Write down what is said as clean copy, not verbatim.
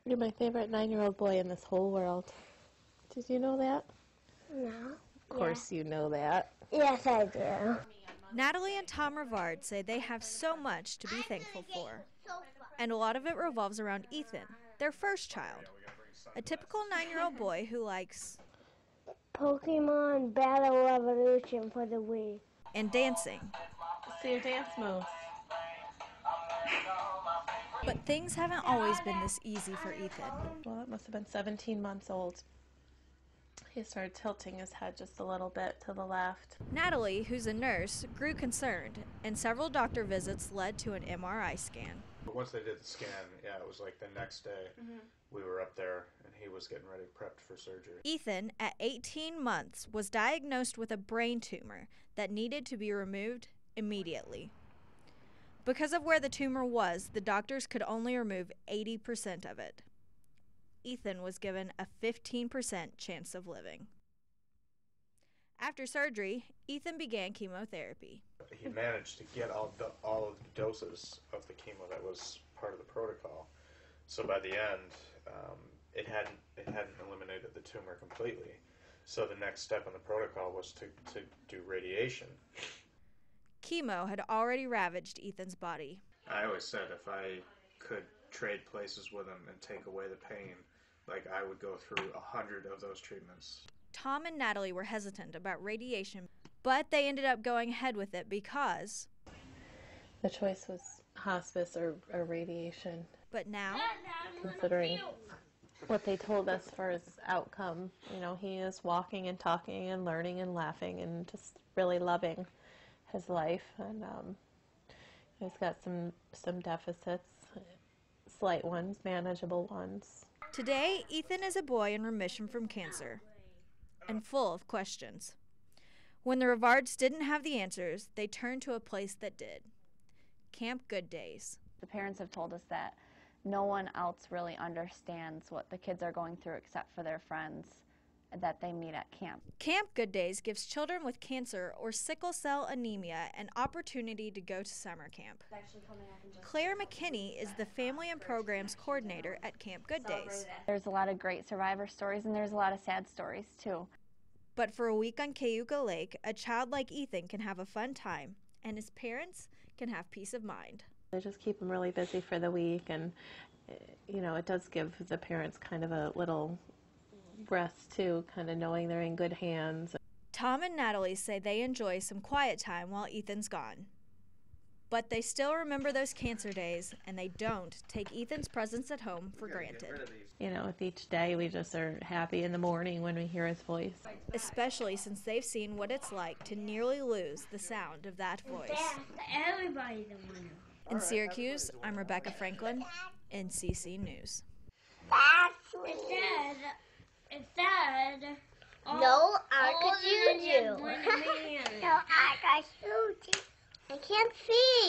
You're my favorite 9-year-old boy in this whole world. Did you know that? No. Of course you know that. Yes, I do. Natalie and Tom Rivard say they have so much to be thankful for. And a lot of it revolves around Ethan, their first child. A typical 9-year-old boy who likes Pokemon Battle Revolution for the Wii. and dancing. See your dance moves. But things haven't always been this easy for Ethan. Well, it must have been 17 months old. He started tilting his head just a little bit to the left. Natalie, who's a nurse, grew concerned, and several doctor visits led to an MRI scan. But once they did the scan, yeah, it was like the next day we were up there and he was getting ready, prepped for surgery. Ethan, at 18 months, was diagnosed with a brain tumor that needed to be removed immediately. Because of where the tumor was, the doctors could only remove 80% of it. Ethan was given a 15% chance of living. After surgery, Ethan began chemotherapy. He managed to get all of the doses of the chemo that was part of the protocol. So by the end, it hadn't eliminated the tumor completely. So the next step in the protocol was to do radiation. Chemo had already ravaged Ethan's body. I always said if I could trade places with him and take away the pain, like I would go through 100 of those treatments. Tom and Natalie were hesitant about radiation, but they ended up going ahead with it because The choice was hospice or radiation. But now, Considering what they told us for his outcome, you know, he is walking and talking and learning and laughing and just really loving his life. And he's got some deficits, slight ones, manageable ones. today, Ethan is a boy in remission from cancer and full of questions. When the Rivards didn't have the answers, they turned to a place that did. Camp Good Days. The parents have told us that no one else really understands what the kids are going through except for their friends that they meet at camp. Camp Good Days gives children with cancer or sickle cell anemia an opportunity to go to summer camp. Claire McKinney is the Family and Programs Coordinator at Camp Good Days. There's a lot of great survivor stories and there's a lot of sad stories too. But for a week on Cayuga Lake, a child like Ethan can have a fun time, and his parents can have peace of mind. They just keep them really busy for the week, and, you know, it does give the parents kind of a little rest, too, kind of knowing they're in good hands. Tom and Natalie say they enjoy some quiet time while Ethan's gone. But they still remember those cancer days, and they don't take Ethan's presence at home for granted. You know, with each day, we just are happy in the morning when we hear his voice. Especially since they've seen what it's like to nearly lose the sound of that voice. Everybody's a winner. In Syracuse, I'm Rebecca Franklin, NCC News. It said, No, I could you do. No, I got you. I can't see.